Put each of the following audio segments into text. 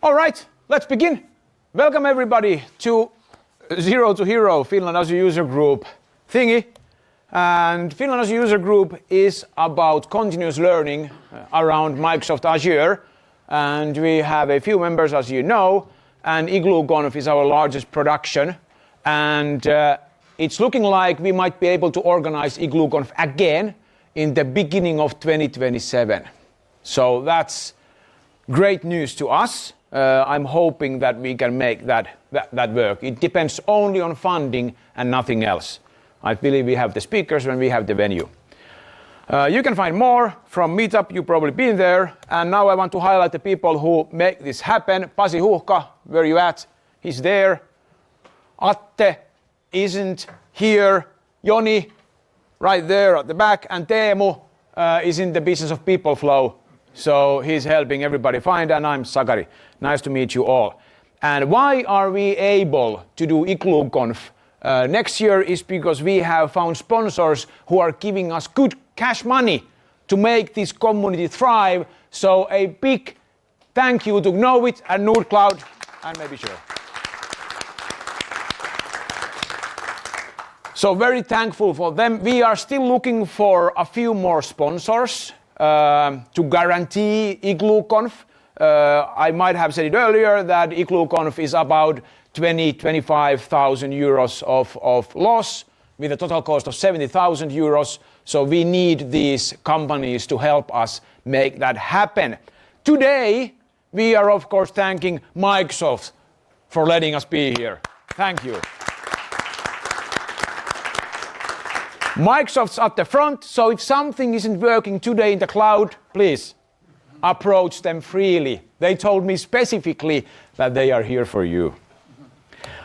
All right, let's begin. Welcome everybody to Zero to Hero Finland Azure User Group thingy. And Finland Azure User Group is about continuous learning around Microsoft Azure. And we have a few members, as you know, and IgluConf is our largest production. And it's looking like we might be able to organize IgluConf again in the beginning of 2027. So that's great news to us. I'm hoping that we can make that work. It depends only on funding and nothing else. I believe we have the speakers and we have the venue. You can find more from Meetup, you've probably been there. And now I want to highlight the people who make this happen. Pasi Huhka, where you at? He's there. Atte isn't here. Joni, right there at the back. And Teemu is in the business of people flow. So he's helping everybody find, and I'm Sakari. Nice to meet you all. And why are we able to do IgluConf next year is because we have found sponsors who are giving us good cash money to make this community thrive. So a big thank you to Knowit and Nordcloud and maybe Sure. So very thankful for them. We are still looking for a few more sponsors to guarantee IgluConf. I might have said it earlier that IgluConf is about 25,000 euros of loss with a total cost of 70,000 euros. So we need these companies to help us make that happen. Today, we are of course thanking Microsoft for letting us be here. Thank you. Microsoft's at the front, so if something isn't working today in the cloud, please approach them freely. They told me specifically that they are here for you.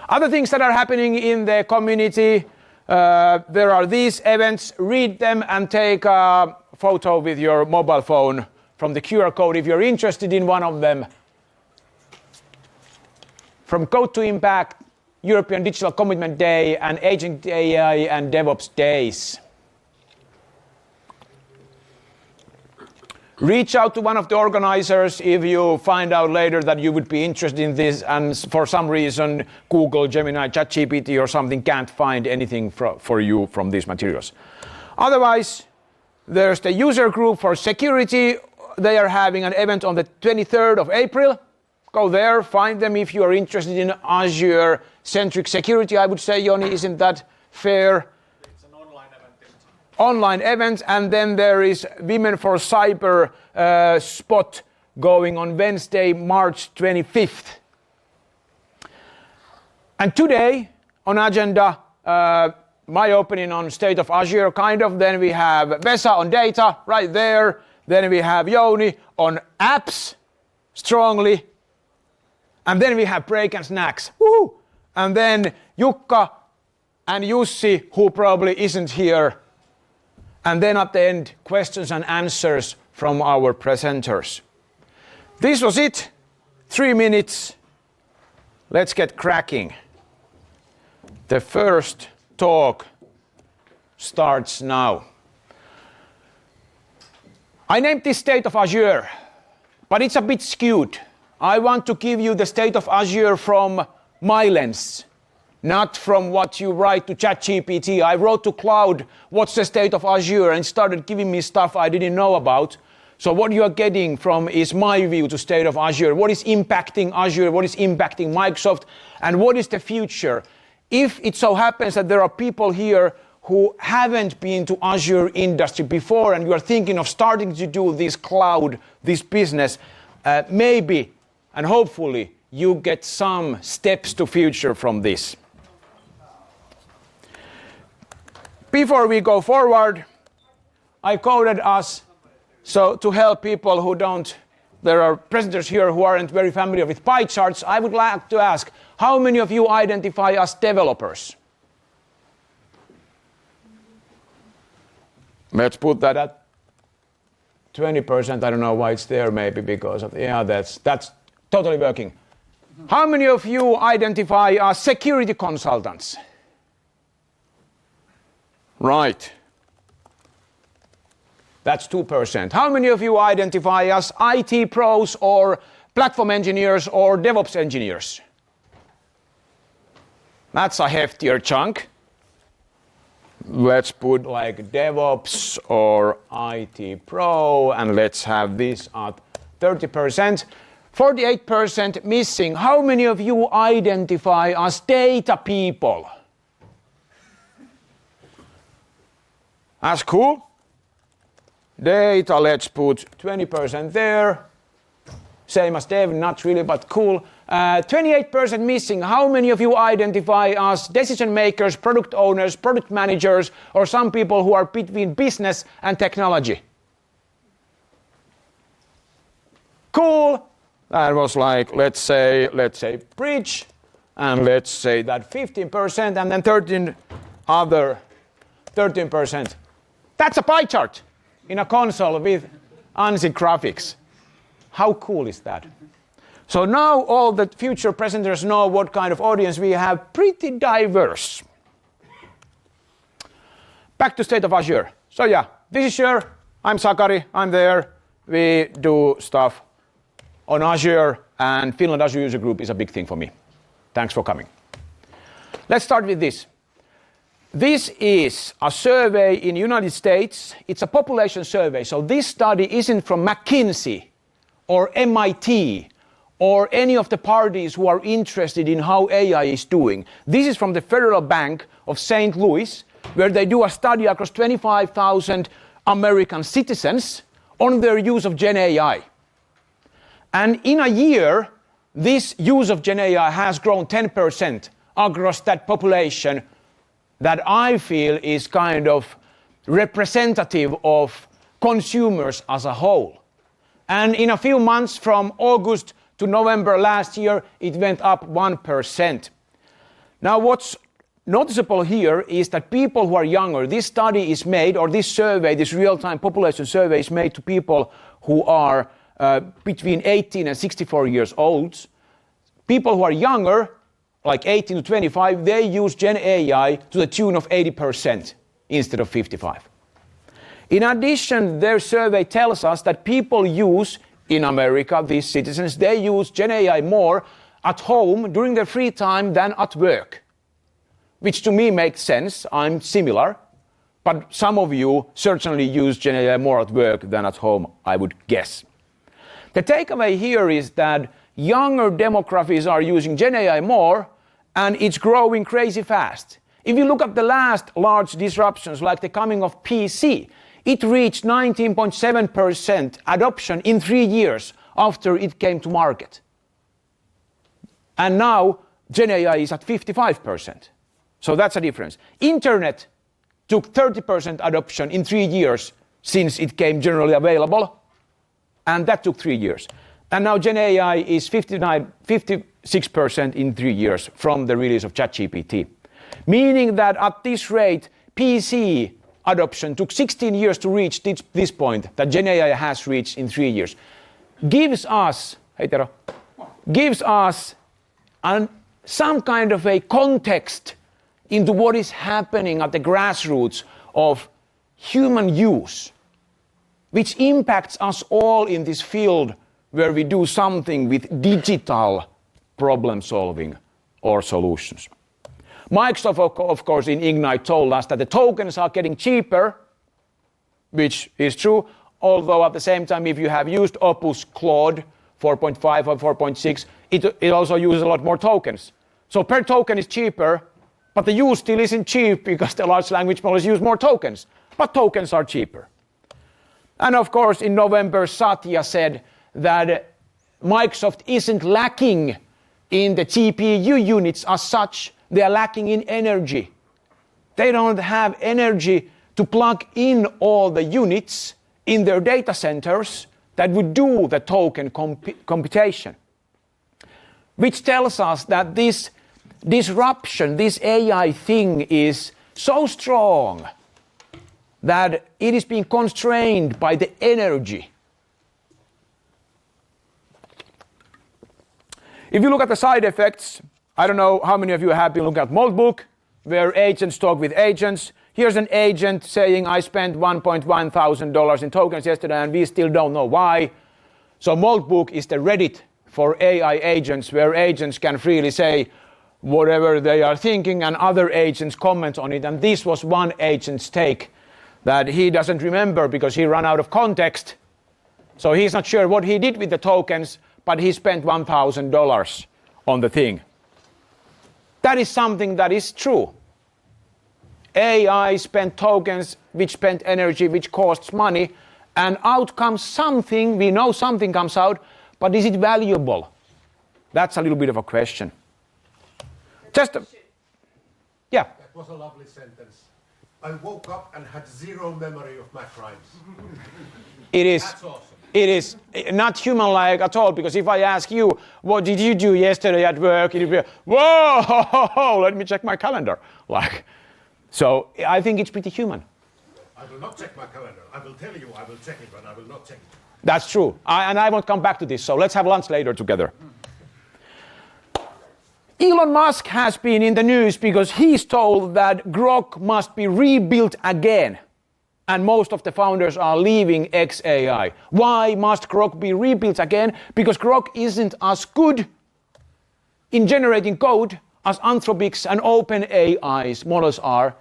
Other things that are happening in the community, there are these events. Read them and take a photo with your mobile phone from the QR code if you're interested in one of them. From Code to Impact, European Digital Commitment Day, and Agent AI and DevOps Days. Reach out to one of the organizers if you find out later that you would be interested in this and for some reason Google, Gemini, ChatGPT or something can't find anything for you from these materials. Otherwise, there's the user group for security. They are having an event on the 23rd of April. Go there, find them if you are interested in Azure-centric security. I would say, Joni, isn't that fair? It's an online event. Online event, and then there is Women for Cyber spot going on Wednesday, March 25th. And today on agenda, my opinion on state of Azure, kind of. Then we have Vesa on data, right there. Then we have Joni on apps, strongly. And then we have break and snacks. Woohoo! And then Jukka and Jussi, who probably isn't here. And then at the end, questions and answers from our presenters. This was it. 3 minutes. Let's get cracking. The first talk starts now. I named this State of Azure, but it's a bit skewed. I want to give you the state of Azure from my lens, not from what you write to ChatGPT. I wrote to Cloud, what's the state of Azure, and started giving me stuff I didn't know about. So what you are getting from is my view to state of Azure. What is impacting Azure? What is impacting Microsoft? And what is the future? If it so happens that there are people here who haven't been to Azure industry before and you are thinking of starting to do this cloud, this business, maybe and hopefully you get some steps to future from this. Before we go forward, I coded us so to help people who don't, there are presenters here who aren't very familiar with pie charts. I would like to ask, how many of you identify as developers? Let's put that at 20%. I don't know why it's there, maybe because of, yeah, that's totally working. How many of you identify as security consultants? Right. That's 2%. How many of you identify as IT pros or platform engineers or DevOps engineers? That's a heftier chunk. Let's put like DevOps or IT Pro, and let's have this at 30%. 48% missing. How many of you identify as data people? That's cool. Data, let's put 20% there. Same as dev, not really, but cool. 28% missing. How many of you identify as decision makers, product owners, product managers, or some people who are between business and technology? Cool. That was like, let's say bridge, and let's say that 15%, and then 13%. That's a pie chart in a console with ANSI graphics. How cool is that? So now all the future presenters know what kind of audience we have, pretty diverse. Back to state of Azure. So yeah, this is Azure. I'm Sakari, I'm there. We do stuff on Azure, and Finland Azure User Group is a big thing for me. Thanks for coming. Let's start with this. This is a survey in the United States. It's a population survey. So this study isn't from McKinsey or MIT or any of the parties who are interested in how AI is doing. This is from the Federal Bank of St. Louis, where they do a study across 25,000 American citizens on their use of Gen AI. And in a year, this use of Gen AI has grown 10% across that population that I feel is kind of representative of consumers as a whole. And in a few months, from August to November last year, it went up 1%. Now what's noticeable here is that people who are younger, this study is made, or this survey, this real-time population survey is made to people who are between 18 and 64 years old. People who are younger, like 18 to 25, they use Gen AI to the tune of 80% instead of 55%. In addition, their survey tells us that people use, in America, these citizens, they use Gen AI more at home during their free time than at work, which to me makes sense. I'm similar, but some of you certainly use Gen AI more at work than at home, I would guess. The takeaway here is that younger demographics are using Gen AI more, and it's growing crazy fast. If you look at the last large disruptions, like the coming of PC, it reached 19.7% adoption in 3 years after it came to market. And now Gen AI is at 55%. So that's a difference. Internet took 30% adoption in 3 years since it came generally available, and that took 3 years. And now Gen AI is 56% in 3 years from the release of ChatGPT. Meaning that at this rate, PC adoption took 16 years to reach this point that Gen AI has reached in 3 years. Gives us some kind of a context into what is happening at the grassroots of human use, which impacts us all in this field where we do something with digital problem solving or solutions. Microsoft, of course, in Ignite told us that the tokens are getting cheaper, which is true, although at the same time, if you have used Opus Claude 4.5 or 4.6, it also uses a lot more tokens. So per token is cheaper, but the use still isn't cheap because the large language models use more tokens, but tokens are cheaper. And of course, in November, Satya said that Microsoft isn't lacking in the GPU units as such, they are lacking in energy. They don't have energy to plug in all the units in their data centers that would do the token computation. Which tells us that this disruption, this AI thing is so strong that it is being constrained by the energy. If you look at the side effects, I don't know how many of you have been looking at Moltbook, where agents talk with agents. Here's an agent saying, I spent $1,100 in tokens yesterday and we still don't know why. So Moltbook is the Reddit for AI agents where agents can freely say whatever they are thinking and other agents comment on it. And this was one agent's take that he doesn't remember because he ran out of context. So he's not sure what he did with the tokens, but he spent $1,000 on the thing. That is something that is true. AI spent tokens, which spent energy, which costs money, and out comes something. We know something comes out, but is it valuable? That's a little bit of a question. Yeah. That was a lovely sentence. I woke up and had zero memory of my crimes. It is. That's awesome. It is not human-like at all, because if I ask you, what did you do yesterday at work? It'd be, whoa, let me check my calendar. So I think it's pretty human. I will not check my calendar. I will tell you I will check it, but I will not check it. That's true. And I won't come back to this, so let's have lunch later together. Elon Musk has been in the news because he's told that Grok must be rebuilt again. And most of the founders are leaving XAI. Why must Grok be rebuilt again? Because Grok isn't as good in generating code as Anthropic's and OpenAI's models are.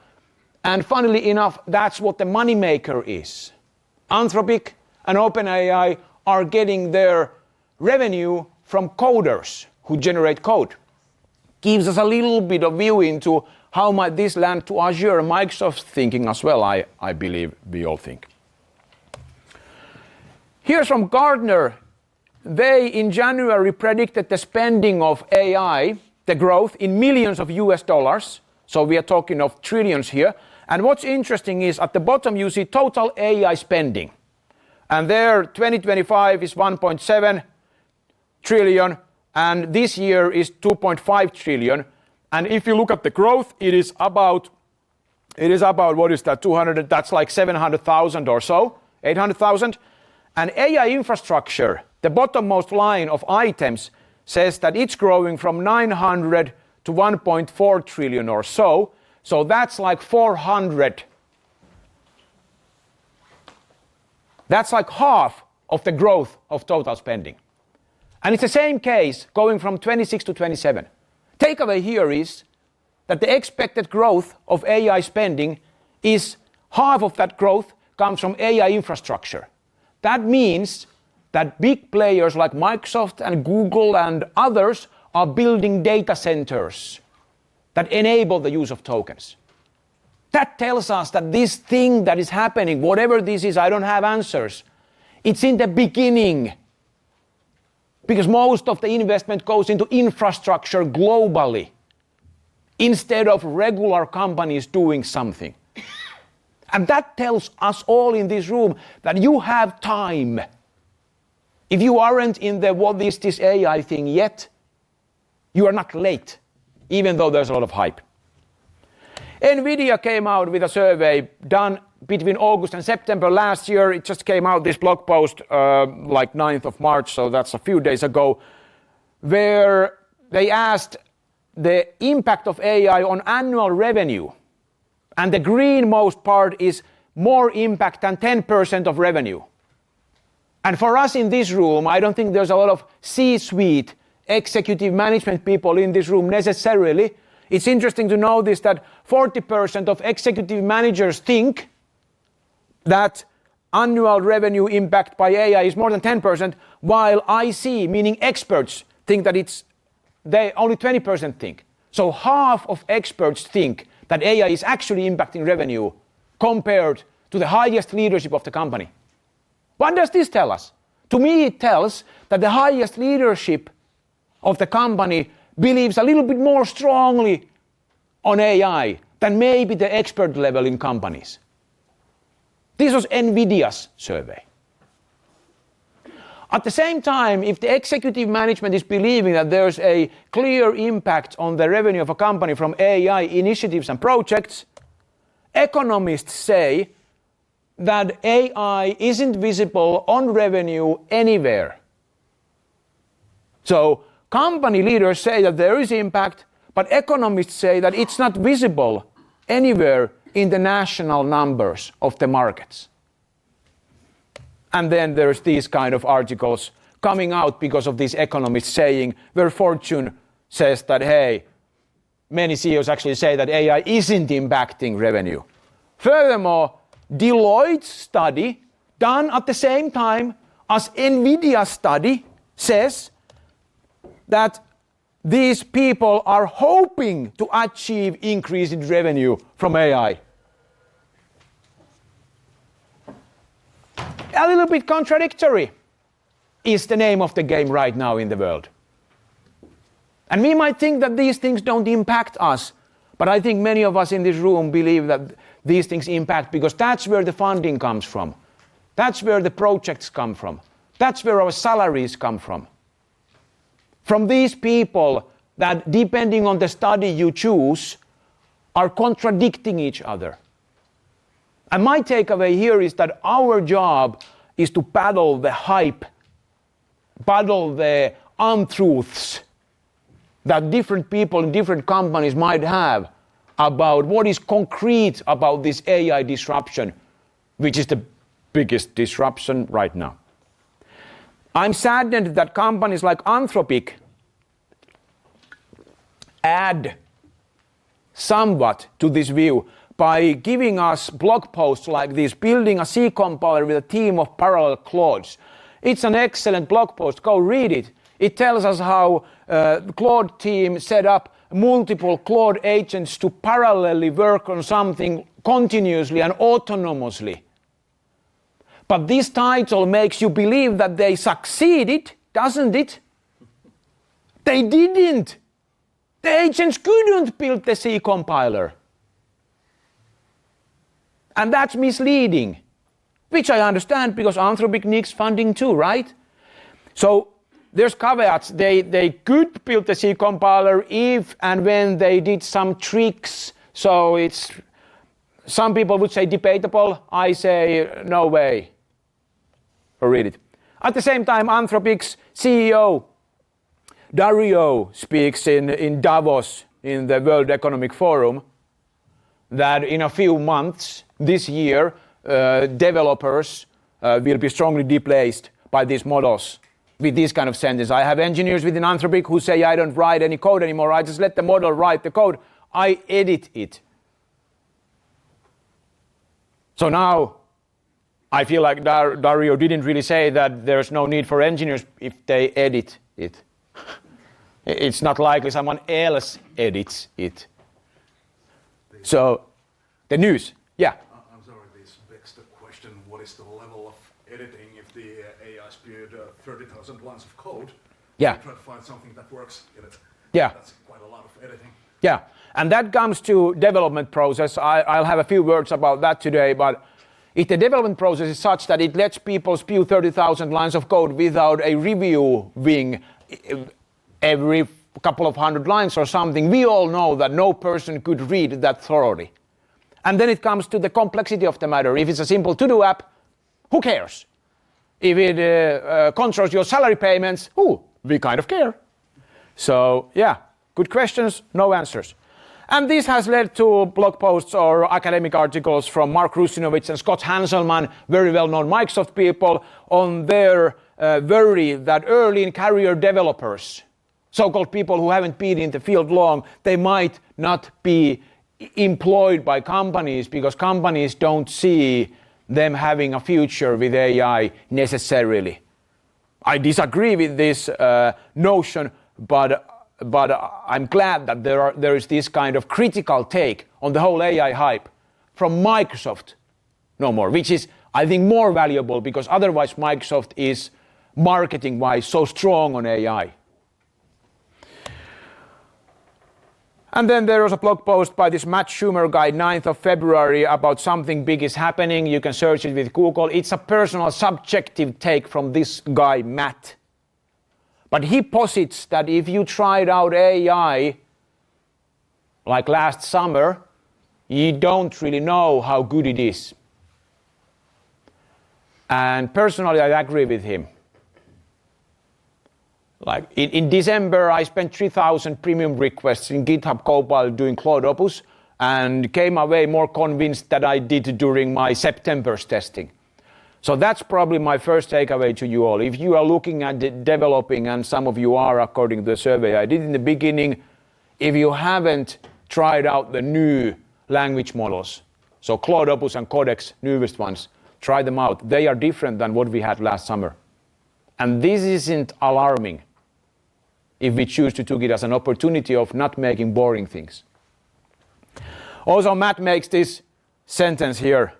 And funnily enough, that's what the moneymaker is. Anthropic and OpenAI are getting their revenue from coders who generate code. Gives us a little bit of view into how might this land to Azure and Microsoft thinking as well, I believe we all think. Here's from Gartner. They, in January, predicted the spending of AI, the growth, in millions of US dollars. So we are talking of trillions here. And what's interesting is at the bottom you see total AI spending. And there 2025 is 1.7 trillion. And this year is 2.5 trillion. And if you look at the growth, it is about what is that, 200, that's like 700,000 or so, 800,000. And AI infrastructure, the bottommost line of items, says that it's growing from 900 to 1.4 trillion or so. So that's like 400. That's like half of the growth of total spending. And it's the same case going from 26 to 27. Takeaway here is that the expected growth of AI spending is half of that growth comes from AI infrastructure. That means that big players like Microsoft and Google and others are building data centers that enable the use of tokens. That tells us that this thing that is happening, whatever this is, I don't have answers. It's in the beginning. Because most of the investment goes into infrastructure globally instead of regular companies doing something. And that tells us all in this room that you have time. If you aren't in the what is this AI thing yet, you are not late, even though there's a lot of hype. NVIDIA came out with a survey done between August and September last year. It just came out, this blog post, like 9th of March, so that's a few days ago, where they asked the impact of AI on annual revenue. And the greenmost part is more impact than 10% of revenue. And for us in this room, I don't think there's a lot of C-suite executive management people in this room necessarily. It's interesting to notice that 40% of executive managers think that annual revenue impact by AI is more than 10%, while IC, meaning experts, think that they only 20% think. So half of experts think that AI is actually impacting revenue compared to the highest leadership of the company. What does this tell us? To me, it tells that the highest leadership of the company believes a little bit more strongly on AI than maybe the expert level in companies. This was NVIDIA's survey. At the same time, if the executive management is believing that there's a clear impact on the revenue of a company from AI initiatives and projects, economists say that AI isn't visible on revenue anywhere. So company leaders say that there is impact, but economists say that it's not visible anywhere in the national numbers of the markets. And then there's these kind of articles coming out because of these economists saying, where Fortune says that, hey, many CEOs actually say that AI isn't impacting revenue. Furthermore, Deloitte's study, done at the same time as NVIDIA's study, says that these people are hoping to achieve increase in revenue from AI. A little bit contradictory is the name of the game right now in the world. And we might think that these things don't impact us, but I think many of us in this room believe that these things impact because that's where the funding comes from. That's where the projects come from. That's where our salaries come from. From these people that, depending on the study you choose, are contradicting each other. And my takeaway here is that our job is to battle the hype, battle the untruths that different people in different companies might have about what is concrete about this AI disruption, which is the biggest disruption right now. I'm saddened that companies like Anthropic add somewhat to this view by giving us blog posts like this, building a C compiler with a team of parallel Claudes. It's an excellent blog post. Go read it. It tells us how the Claude team set up multiple Claude agents to parallelly work on something continuously and autonomously. But this title makes you believe that they succeeded, doesn't it? They didn't. The agents couldn't build the C compiler. And that's misleading, which I understand because Anthropic needs funding too, right? So there's caveats. They could build the C compiler if and when they did some tricks. So it's, some people would say debatable. I say no way. Or read it. At the same time, Anthropic's CEO, Dario, speaks in Davos in the World Economic Forum that in a few months this year, developers will be strongly displaced by these models with this kind of sentence. I have engineers within Anthropic who say I don't write any code anymore. I just let the model write the code. I edit it. So now I feel like Dario didn't really say that there's no need for engineers if they edit it. It's not likely someone else edits it. So, the news, yeah. I'm sorry, this begs the question, what is the level of editing if the AI spewed 30,000 lines of code? Yeah. Try to find something that works in it. Yeah. That's quite a lot of editing. Yeah, and that comes to development process. I'll have a few words about that today, but if the development process is such that it lets people spew 30,000 lines of code without a reviewing every couple of hundred lines or something, we all know that no person could read that thoroughly. And then it comes to the complexity of the matter. If it's a simple to-do app, who cares? If it controls your salary payments, we kind of care. So yeah, good questions, no answers. And this has led to blog posts or academic articles from Mark Russinovich and Scott Hanselman, very well-known Microsoft people, on their worry that early in career developers, so-called people who haven't been in the field long, they might not be employed by companies because companies don't see them having a future with AI necessarily. I disagree with this notion, but I'm glad that there is this kind of critical take on the whole AI hype from Microsoft no more, which is, I think, more valuable because otherwise Microsoft is marketing-wise so strong on AI. And then there was a blog post by this Matt Schumer guy, 9th of February, about something big is happening. You can search it with Google. It's a personal, subjective take from this guy, Matt. But he posits that if you tried out AI like last summer, you don't really know how good it is. And personally, I agree with him. Like in December, I spent 3,000 premium requests in GitHub Copilot doing Claude Opus and came away more convinced than I did during my September's testing. So that's probably my first takeaway to you all. If you are looking at developing, and some of you are according to the survey I did in the beginning, if you haven't tried out the new language models, so Claude Opus and Codex, newest ones, try them out. They are different than what we had last summer. And this isn't alarming if we choose to take it as an opportunity of not making boring things. Also, Matt makes this sentence here.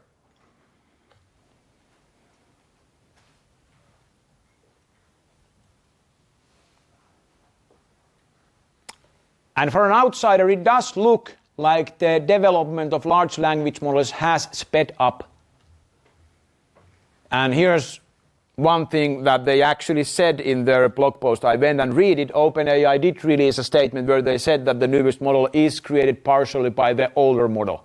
And for an outsider, it does look like the development of large language models has sped up. And here's one thing that they actually said in their blog post. I went and read it. OpenAI did release a statement where they said that the newest model is created partially by the older model.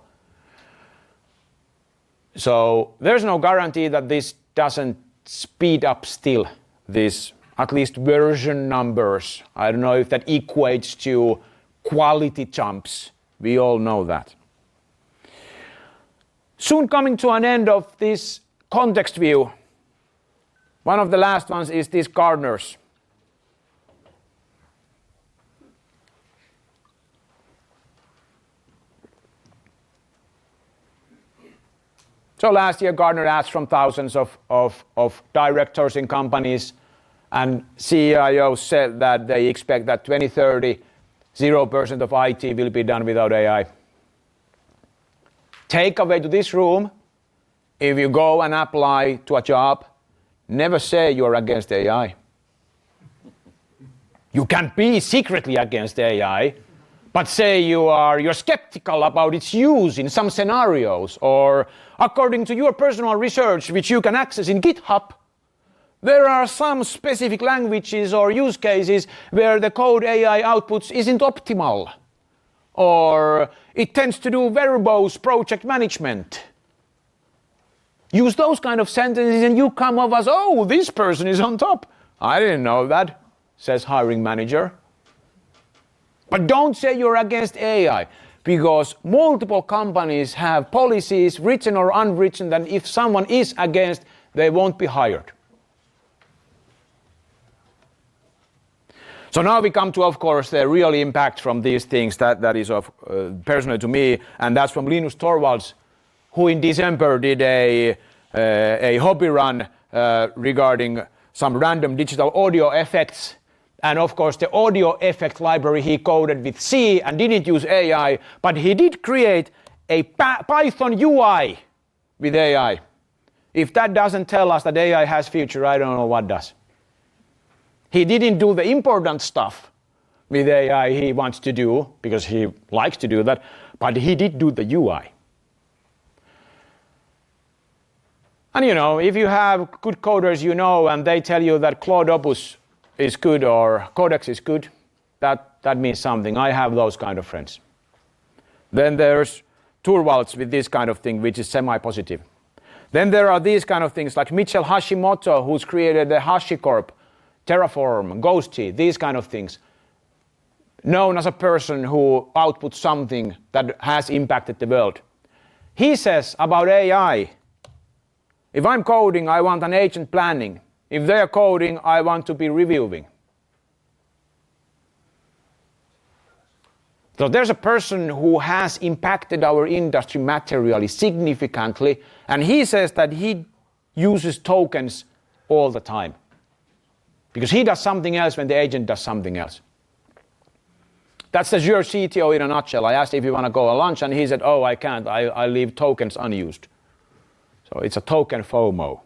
So there's no guarantee that this doesn't speed up still, this at least version numbers. I don't know if that equates to quality jumps. We all know that. Soon coming to an end of this context view, one of the last ones is these Gartners. So last year Gartner asked from thousands of directors in companies, and CIOs said that they expect that 2030, 0% of IT will be done without AI. Takeaway to this room, if you go and apply to a job, never say you're against AI. You can be secretly against AI, but say you're skeptical about its use in some scenarios, or according to your personal research, which you can access in GitHub, there are some specific languages or use cases where the code AI outputs isn't optimal, or it tends to do verbose project management. Use those kind of sentences and you come off as, oh, this person is on top. I didn't know that, says hiring manager. But don't say you're against AI, because multiple companies have policies, written or unwritten, that if someone is against, they won't be hired. So now we come to, of course, the real impact from these things that is of personal to me, and that's from Linus Torvalds, who in December did a hobby run regarding some random digital audio effects. And of course, the audio effect library he coded with C and didn't use AI, but he did create a Python UI with AI. If that doesn't tell us that AI has future, I don't know what does. He didn't do the important stuff with AI he wants to do, because he likes to do that, but he did do the UI. And if you have good coders, and they tell you that Claude Opus is good or Codex is good, that means something. I have those kind of friends. Then there's Torvalds with this kind of thing, which is semi-positive. Then there are these kind of things like Mitchell Hashimoto, who's created the HashiCorp, Terraform, Ghosty, these kind of things. Known as a person who outputs something that has impacted the world. He says about AI, if I'm coding, I want an agent planning. If they're coding, I want to be reviewing. So there's a person who has impacted our industry materially, significantly, and he says that he uses tokens all the time. Because he does something else when the agent does something else. That's the Azure CTO in a nutshell. I asked if you want to go to lunch, and he said, oh, I can't. I leave tokens unused. So it's a token FOMO.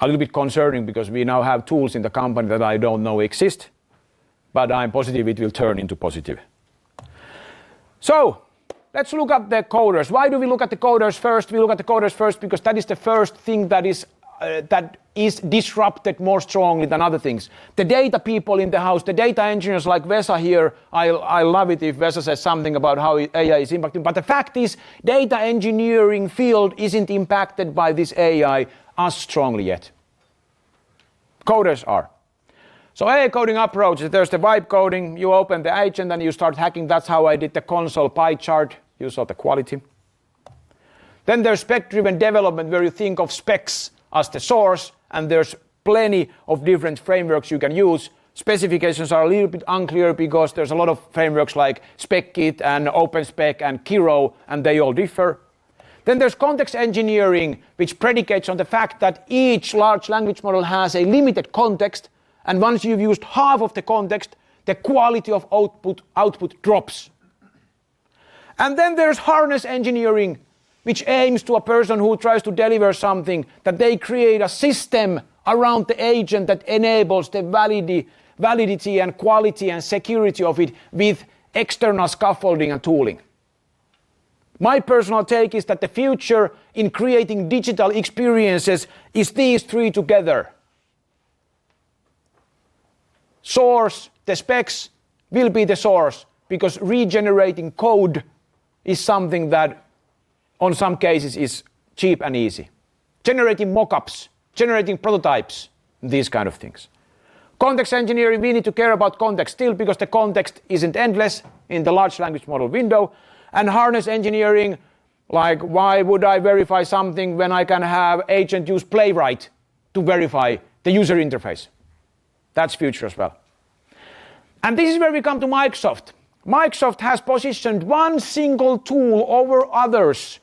A little bit concerning, because we now have tools in the company that I don't know exist, but I'm positive it will turn into positive. So let's look at the coders. Why do we look at the coders first? We look at the coders first because that is the first thing that is disrupted more strongly than other things. The data people in the house, the data engineers like Vesa here, I love it if Vesa says something about how AI is impacting, but the fact is data engineering field isn't impacted by this AI as strongly yet. Coders are. So AI coding approaches, there's the vibe coding, you open the agent and you start hacking. That's how I did the console pie chart. You saw the quality. Then there's spec-driven development where you think of specs as the source, and there's plenty of different frameworks you can use. Specifications are a little bit unclear because there's a lot of frameworks like SpecKit and OpenSpec and Kiro, and they all differ. Then there's context engineering, which predicates on the fact that each large language model has a limited context, and once you've used half of the context, the quality of output drops. And then there's harness engineering, which aims to a person who tries to deliver something, that they create a system around the agent that enables the validity and quality and security of it with external scaffolding and tooling. My personal take is that the future in creating digital experiences is these three together. Source, the specs will be the source, because regenerating code is something that on some cases is cheap and easy. Generating mockups, generating prototypes, these kind of things. Context engineering, we need to care about context still, because the context isn't endless in the large language model window. And harness engineering, like why would I verify something when I can have agent use Playwright to verify the user interface? That's future as well. And this is where we come to Microsoft. Microsoft has positioned one single tool over others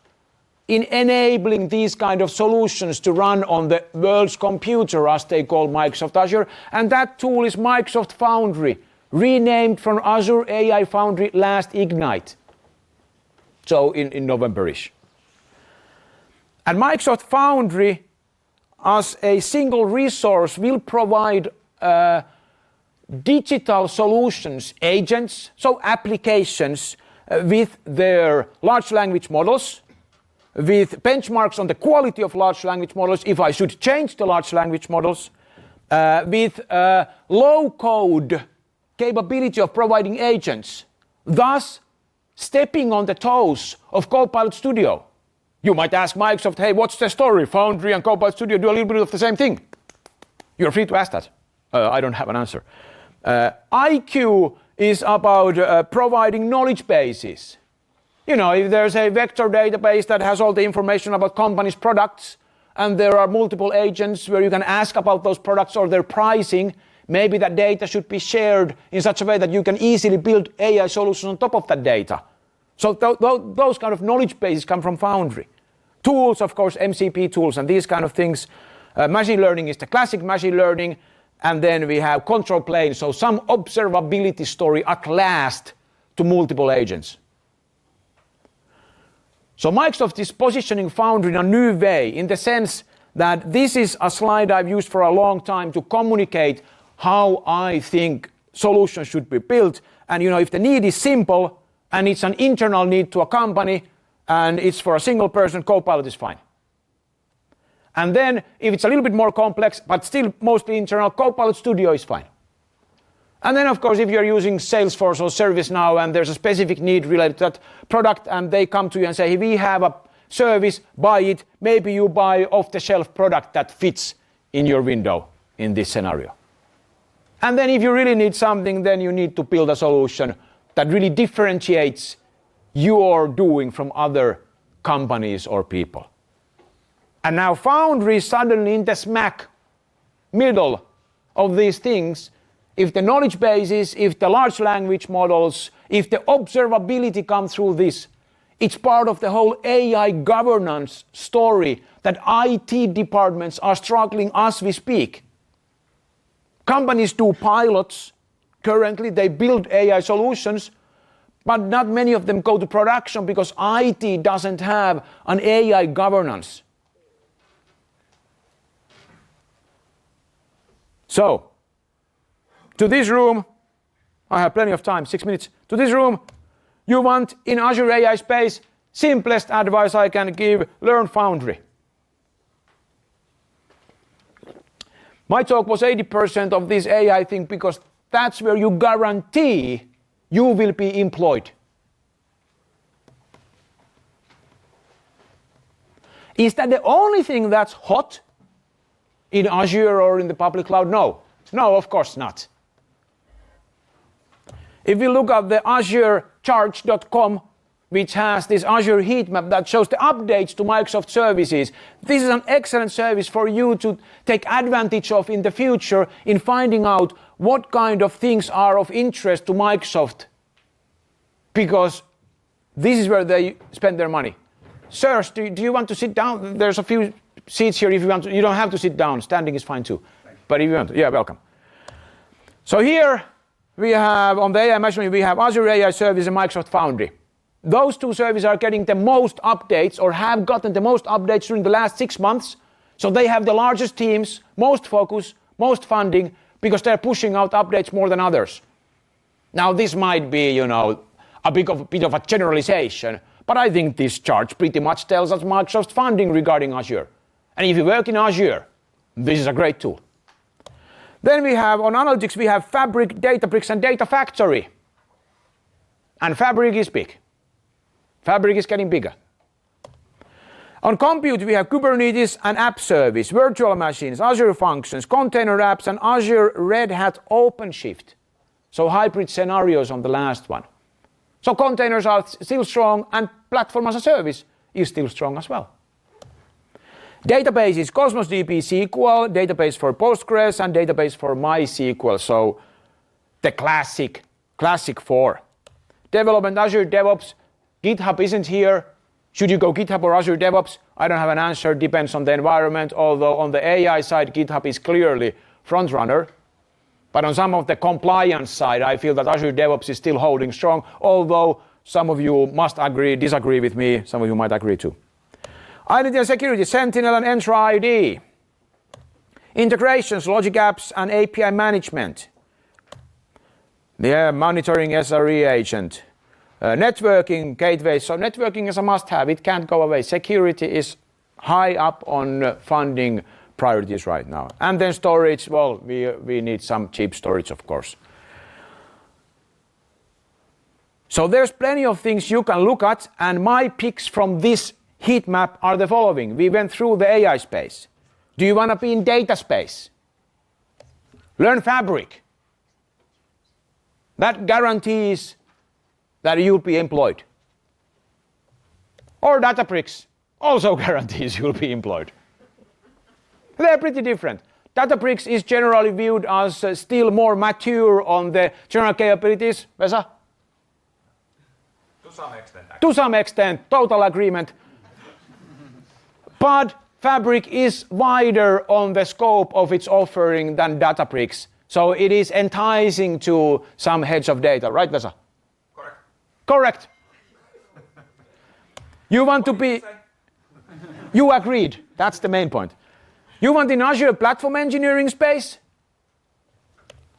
in enabling these kind of solutions to run on the world's computer, as they call Microsoft Azure. And that tool is Microsoft Foundry, renamed from Azure AI Foundry last Ignite. So in November-ish. And Microsoft Foundry, as a single resource, will provide digital solutions, agents, so applications with their large language models, with benchmarks on the quality of large language models, if I should change the large language models, with low-code capability of providing agents, thus stepping on the toes of Copilot Studio. You might ask Microsoft, hey, what's the story? Foundry and Copilot Studio do a little bit of the same thing. You're free to ask that. I don't have an answer. IQ is about providing knowledge bases. You know, if there's a vector database that has all the information about companies' products, and there are multiple agents where you can ask about those products or their pricing, maybe that data should be shared in such a way that you can easily build AI solutions on top of that data. So those kind of knowledge bases come from Foundry. Tools, of course, MCP tools and these kind of things. Machine learning is the classic machine learning. And then we have control plane, so some observability story at last to multiple agents. So Microsoft is positioning Foundry in a new way, in the sense that this is a slide I've used for a long time to communicate how I think solutions should be built. And you know, if the need is simple and it's an internal need to a company and it's for a single person, Copilot is fine. And then if it's a little bit more complex but still mostly internal, Copilot Studio is fine. And then of course if you're using Salesforce or ServiceNow and there's a specific need related to that product and they come to you and say, hey, we have a service, buy it, maybe you buy off-the-shelf product that fits in your window in this scenario. And then if you really need something, then you need to build a solution that really differentiates your doing from other companies or people. And now Foundry is suddenly in the smack middle of these things. If the knowledge bases, if the large language models, if the observability come through this, it's part of the whole AI governance story that IT departments are struggling as we speak. Companies do pilots. Currently, they build AI solutions, but not many of them go to production because IT doesn't have an AI governance. So, to this room, I have plenty of time, 6 minutes. To this room, you want in Azure AI space, simplest advice I can give, learn Foundry. My talk was 80% of this AI thing because that's where you guarantee you will be employed. Is that the only thing that's hot in Azure or in the public cloud? No. No, of course not. If we look at the AzureCharge.com which has this Azure heat map that shows the updates to Microsoft services. This is an excellent service for you to take advantage of in the future in finding out what kind of things are of interest to Microsoft, because this is where they spend their money. Sirs, do you want to sit down? There's a few seats here if you want to. You don't have to sit down. Standing is fine too. But if you want to, yeah, welcome. So here we have, on the AI measurement, we have Azure AI Service and Microsoft Foundry. Those two services are getting the most updates, or have gotten the most updates during the last 6 months. So they have the largest teams, most focus, most funding, because they're pushing out updates more than others. Now this might be, a bit of a generalization, but I think this chart pretty much tells us Microsoft's funding regarding Azure. And if you work in Azure, this is a great tool. Then we have, on analytics, we have Fabric, Databricks, and Data Factory. And Fabric is big. Fabric is getting bigger. On compute, we have Kubernetes and App Service, virtual machines, Azure Functions, container apps, and Azure Red Hat OpenShift. So hybrid scenarios on the last one. So containers are still strong, and platform as a service is still strong as well. Databases, Cosmos DB SQL, database for Postgres, and database for MySQL. So the classic four. Development, Azure DevOps. GitHub isn't here. Should you go GitHub or Azure DevOps? I don't have an answer. Depends on the environment. Although on the AI side, GitHub is clearly front runner. But on some of the compliance side, I feel that Azure DevOps is still holding strong. Although some of you must disagree with me. Some of you might agree too. Identity and security, Sentinel and Entra ID. Integrations, Logic Apps, and API management. Monitoring SRE agent. Networking, gateways. So networking is a must-have. It can't go away. Security is high up on funding priorities right now. And then storage, well, we need some cheap storage, of course. So there's plenty of things you can look at, and my picks from this heat map are the following. We went through the AI space. Do you want to be in data space? Learn Fabric. That guarantees that you'll be employed. Or Databricks also guarantees you'll be employed. They're pretty different. Databricks is generally viewed as still more mature on the general capabilities. Vesa? To some extent. To some extent, total agreement. But Fabric is wider on the scope of its offering than Databricks. So it is enticing to some heads of data, right, Vesa? Correct. Correct. You want to be... You agreed. That's the main point. You want in Azure platform engineering space?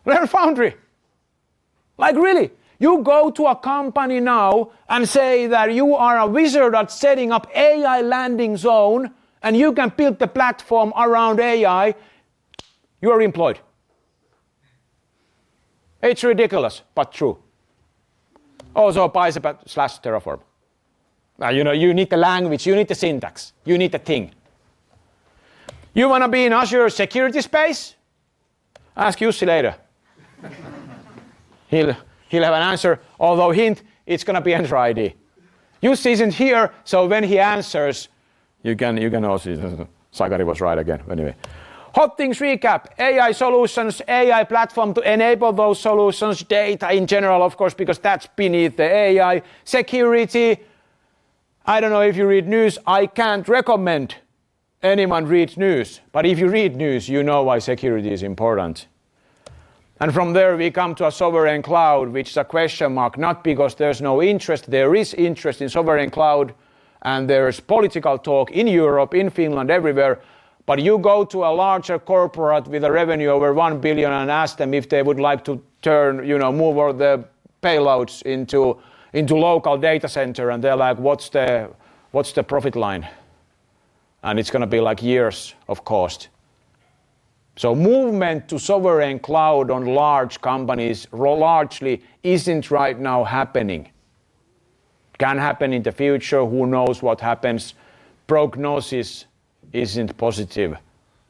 Learn Foundry. Like really. You go to a company now and say that you are a wizard at setting up AI landing zone and you can build the platform around AI, you are employed. It's ridiculous, but true. Also Bicep / Terraform. Now, you need the language, you need the syntax, you need the thing. You want to be in Azure security space? Ask Jussi later. He'll have an answer, although hint, it's going to be Entra ID. Jussi isn't here, so when he answers, you can also, Sakari was right again, anyway. Hot things recap, AI solutions, AI platform to enable those solutions, data in general, of course, because that's beneath the AI. Security, I don't know if you read news, I can't recommend anyone read news, but if you read news, you know why security is important. And from there we come to a sovereign cloud, which is a question mark, not because there's no interest, there is interest in sovereign cloud, and there's political talk in Europe, in Finland, everywhere, but you go to a larger corporate with a revenue over 1 billion and ask them if they would like to move all the payloads into local data center, and they're like, what's the profit line? And it's going to be like years of cost. So movement to sovereign cloud on large companies largely isn't right now happening. Can happen in the future, who knows what happens. Prognosis isn't positive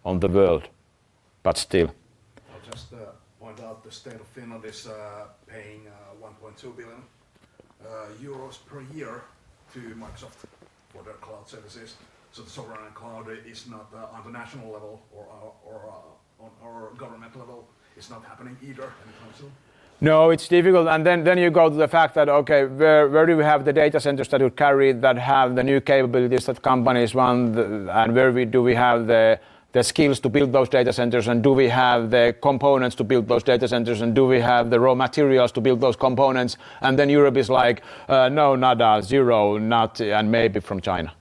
on the world, but still. I'll just point out the state of Finland is paying 1.2 billion euros per year to Microsoft for their cloud services. So the sovereign cloud is not on the national level or on our government level. It's not happening either anytime soon. No, it's difficult, and then you go to the fact that okay, where do we have the data centers that would carry that have the new capabilities that companies want, and where do we have the skills to build those data centers, and do we have the components to build those data centers, and do we have the raw materials to build those components? And then Europe is like, no, nada, zero, not, and maybe from China.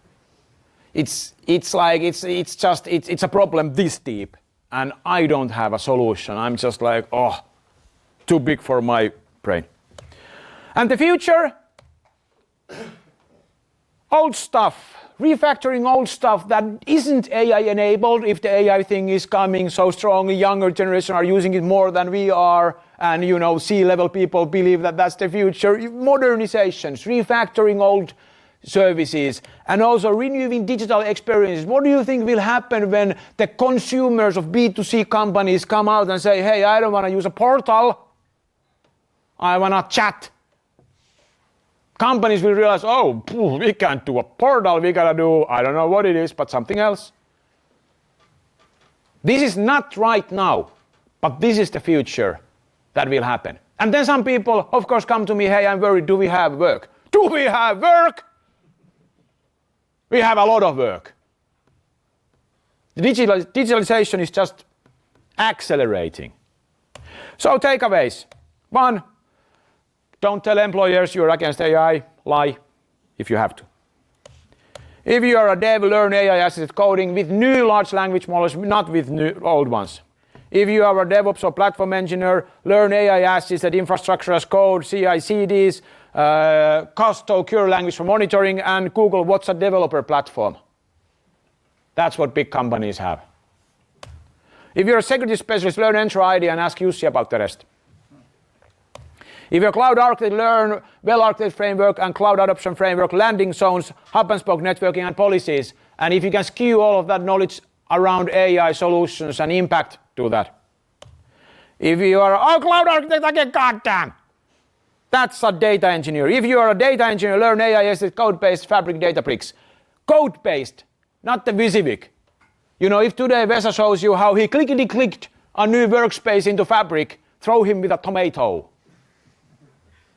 It's a problem this deep, and I don't have a solution. I'm just like, oh, too big for my brain. And the future, old stuff, refactoring old stuff that isn't AI enabled. If the AI thing is coming so strongly, younger generation are using it more than we are, and C-level people believe that that's the future. Modernizations, refactoring old services, and also renewing digital experiences. What do you think will happen when the consumers of B2C companies come out and say, hey, I don't want to use a portal, I want to chat? Companies will realize, oh, we can't do a portal, we gotta do, I don't know what it is, but something else. This is not right now, but this is the future that will happen. And then some people, of course, come to me, hey, I'm worried, do we have work? Do we have work? We have a lot of work. The digitalization is just accelerating. So takeaways. 1, don't tell employers you're against AI. Lie if you have to. If you are a dev, learn AI-assisted coding with new large language models, not with new old ones. If you are a DevOps or platform engineer, learn AI-assisted infrastructure as code, CI/CDs, Casto Cure language for monitoring, and Google What's a Developer platform. That's what big companies have. If you're a security specialist, learn Entra ID and ask Jussi about the rest. If you're a cloud architect, learn well-architected framework and cloud adoption framework, landing zones, hub and spoke networking and policies. And if you can skew all of that knowledge around AI solutions and impact, do that. If you are a cloud architect again, goddamn, that's a data engineer. If you are a data engineer, learn AI-assisted code-based Fabric Databricks. Code-based, not the WYSIWYG. If today Vesa shows you how he clickety-clicked a new workspace into Fabric, throw him with a tomato.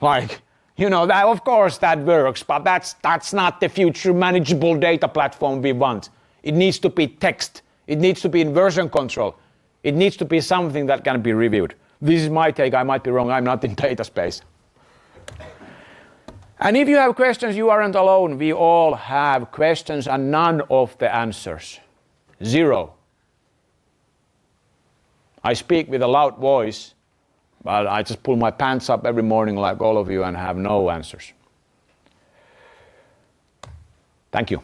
That, of course that works, but that's not the future manageable data platform we want. It needs to be text. It needs to be in version control. It needs to be something that can be reviewed. This is my take. I might be wrong. I'm not in data space. And if you have questions, you aren't alone. We all have questions and none of the answers. 0. I speak with a loud voice, but I just pull my pants up every morning like all of you and have no answers. Thank you.